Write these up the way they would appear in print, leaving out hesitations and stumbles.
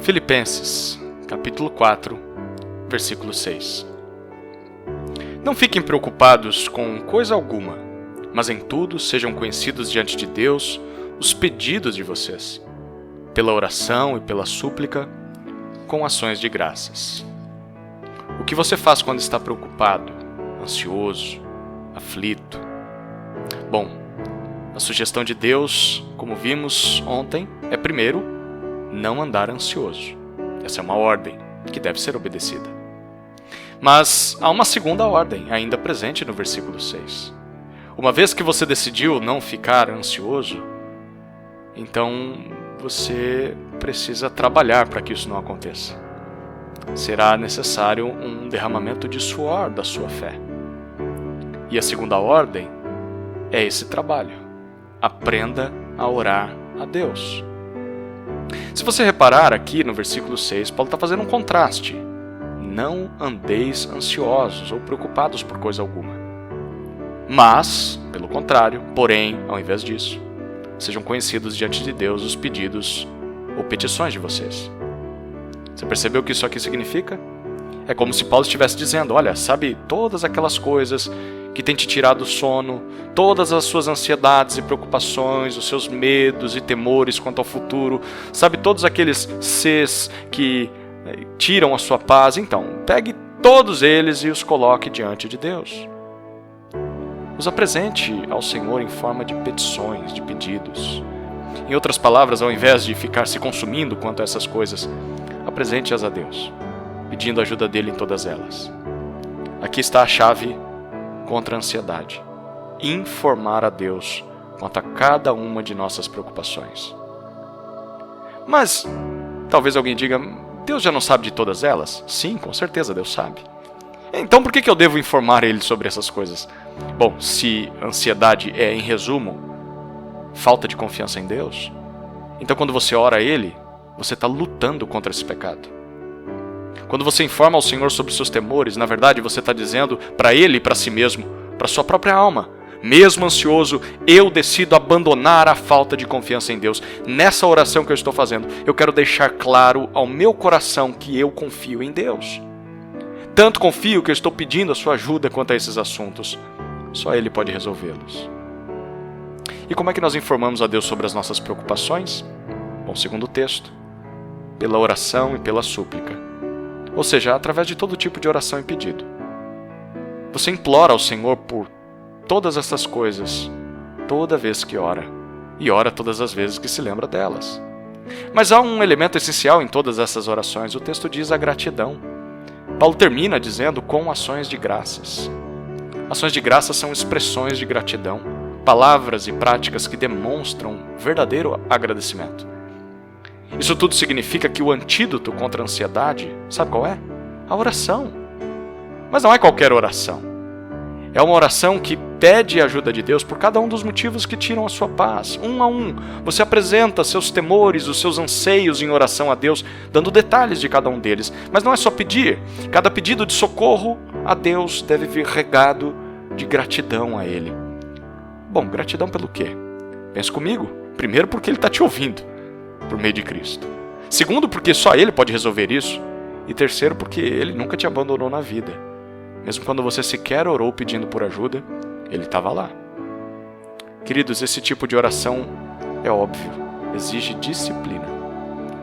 Filipenses, capítulo 4, versículo 6. Não fiquem preocupados com coisa alguma, mas em tudo sejam conhecidos diante de Deus os pedidos de vocês, pela oração e pela súplica, com ações de graças. O que você faz quando está preocupado, ansioso, aflito? Bom, a sugestão de Deus, como vimos ontem, é primeiro, não andar ansioso. Essa é uma ordem que deve ser obedecida. Mas há uma segunda ordem ainda presente no versículo 6. Uma vez que você decidiu não ficar ansioso, então você precisa trabalhar para que isso não aconteça. Será necessário um derramamento de suor da sua fé. E a segunda ordem é esse trabalho. Aprenda a orar a Deus. Se você reparar aqui no versículo 6, Paulo está fazendo um contraste. Não andeis ansiosos ou preocupados por coisa alguma. Mas, pelo contrário, porém, ao invés disso, sejam conhecidos diante de Deus os pedidos ou petições de vocês. Você percebeu o que isso aqui significa? É como se Paulo estivesse dizendo, olha, sabe todas aquelas coisas que têm te tirado o sono, todas as suas ansiedades e preocupações, os seus medos e temores quanto ao futuro, sabe todos aqueles sês que tiram a sua paz? Então, pegue todos eles e os coloque diante de Deus. Os apresente ao Senhor em forma de petições, de pedidos. Em outras palavras, ao invés de ficar se consumindo quanto a essas coisas, apresente-as a Deus, pedindo a ajuda dele em todas elas. Aqui está a chave contra a ansiedade. Informar a Deus quanto a cada uma de nossas preocupações. Mas, talvez alguém diga, Deus já não sabe de todas elas? Sim, com certeza Deus sabe. Então por que eu devo informar Ele sobre essas coisas? Bom, se ansiedade é, em resumo, falta de confiança em Deus, então quando você ora a Ele, você está lutando contra esse pecado. Quando você informa ao Senhor sobre seus temores, na verdade você está dizendo para Ele e para si mesmo, para sua própria alma, mesmo ansioso, eu decido abandonar a falta de confiança em Deus. Nessa oração que eu estou fazendo, eu quero deixar claro ao meu coração que eu confio em Deus. Tanto confio que eu estou pedindo a sua ajuda quanto a esses assuntos. Só Ele pode resolvê-los. E como é que nós informamos a Deus sobre as nossas preocupações? Bom, segundo o texto, pela oração e pela súplica. Ou seja, através de todo tipo de oração e pedido. Você implora ao Senhor por todas essas coisas, toda vez que ora. E ora todas as vezes que se lembra delas. Mas há um elemento essencial em todas essas orações. O texto diz a gratidão. Paulo termina dizendo com ações de graças. Ações de graças são expressões de gratidão, palavras e práticas que demonstram verdadeiro agradecimento. Isso tudo significa que o antídoto contra a ansiedade, sabe qual é? A oração. Mas não é qualquer oração. É uma oração que pede a ajuda de Deus por cada um dos motivos que tiram a sua paz. Um a um, você apresenta seus temores, os seus anseios em oração a Deus, dando detalhes de cada um deles. Mas não é só pedir. Cada pedido de socorro a Deus deve vir regado de gratidão a Ele. Bom, gratidão pelo quê? Pense comigo. Primeiro, porque Ele está te ouvindo, por meio de Cristo. Segundo, porque só Ele pode resolver isso. E terceiro, porque Ele nunca te abandonou na vida. Mesmo quando você sequer orou pedindo por ajuda, Ele estava lá. Queridos, esse tipo de oração é óbvio, exige disciplina.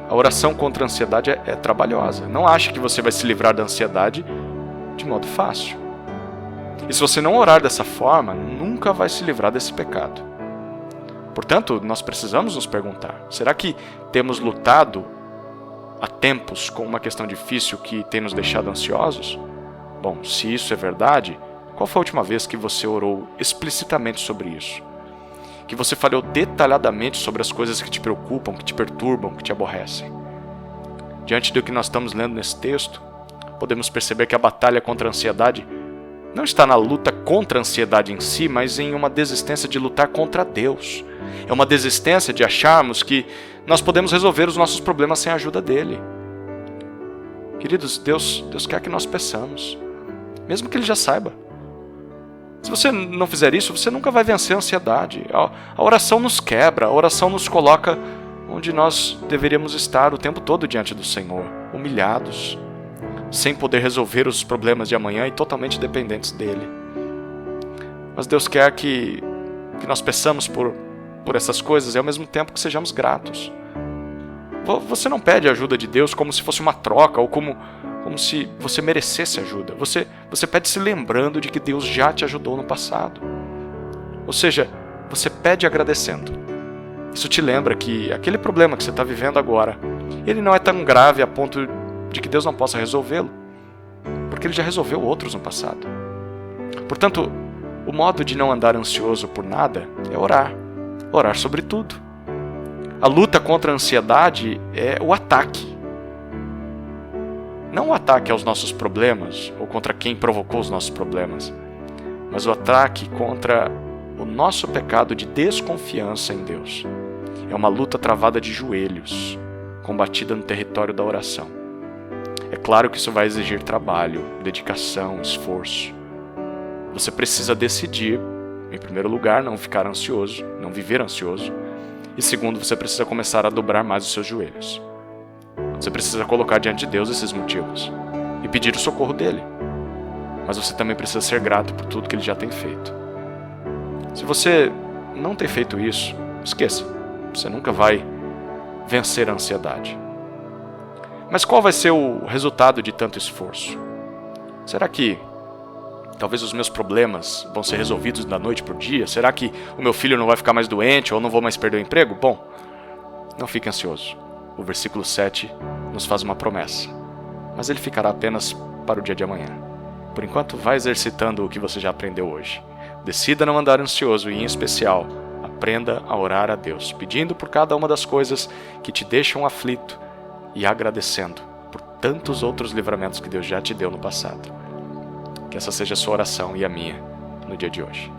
A oração contra a ansiedade é trabalhosa. Não ache que você vai se livrar da ansiedade de modo fácil. E se você não orar dessa forma, nunca vai se livrar desse pecado. Portanto, nós precisamos nos perguntar, será que temos lutado há tempos com uma questão difícil que tem nos deixado ansiosos? Bom, se isso é verdade, qual foi a última vez que você orou explicitamente sobre isso? Que você falou detalhadamente sobre as coisas que te preocupam, que te perturbam, que te aborrecem? Diante do que nós estamos lendo nesse texto, podemos perceber que a batalha contra a ansiedade não está na luta contra a ansiedade em si, mas em uma desistência de lutar contra Deus. É uma desistência de acharmos que nós podemos resolver os nossos problemas sem a ajuda dele. Queridos, Deus quer que nós peçamos, mesmo que Ele já saiba. Se você não fizer isso, você nunca vai vencer a ansiedade. A oração nos quebra, a oração nos coloca onde nós deveríamos estar o tempo todo diante do Senhor, humilhados, sem poder resolver os problemas de amanhã e totalmente dependentes dele. Mas Deus quer que nós peçamos por essas coisas e ao mesmo tempo que sejamos gratos. Você não pede a ajuda de Deus como se fosse uma troca ou como se você merecesse ajuda. Você pede se lembrando de que Deus já te ajudou no passado. Ou seja, você pede agradecendo. Isso te lembra que aquele problema que você está vivendo agora, ele não é tão grave a ponto de que Deus não possa resolvê-lo, porque Ele já resolveu outros no passado. Portanto, o modo de não andar ansioso por nada é orar. Orar sobre tudo. A luta contra a ansiedade é o ataque. Não o ataque aos nossos problemas, ou contra quem provocou os nossos problemas, mas o ataque contra o nosso pecado de desconfiança em Deus. É uma luta travada de joelhos, combatida no território da oração. É claro que isso vai exigir trabalho, dedicação, esforço. Você precisa decidir, em primeiro lugar, não ficar ansioso, não viver ansioso. E segundo, você precisa começar a dobrar mais os seus joelhos. Você precisa colocar diante de Deus esses motivos e pedir o socorro dele. Mas você também precisa ser grato por tudo que ele já tem feito. Se você não tem feito isso, esqueça. Você nunca vai vencer a ansiedade. Mas qual vai ser o resultado de tanto esforço? Será que talvez os meus problemas vão ser resolvidos da noite para o dia? Será que o meu filho não vai ficar mais doente ou não vou mais perder o emprego? Bom, não fique ansioso. O versículo 7 nos faz uma promessa, mas ele ficará apenas para o dia de amanhã. Por enquanto, vá exercitando o que você já aprendeu hoje. Decida não andar ansioso e, em especial, aprenda a orar a Deus, pedindo por cada uma das coisas que te deixam aflito e agradecendo por tantos outros livramentos que Deus já te deu no passado. Que essa seja a sua oração e a minha no dia de hoje.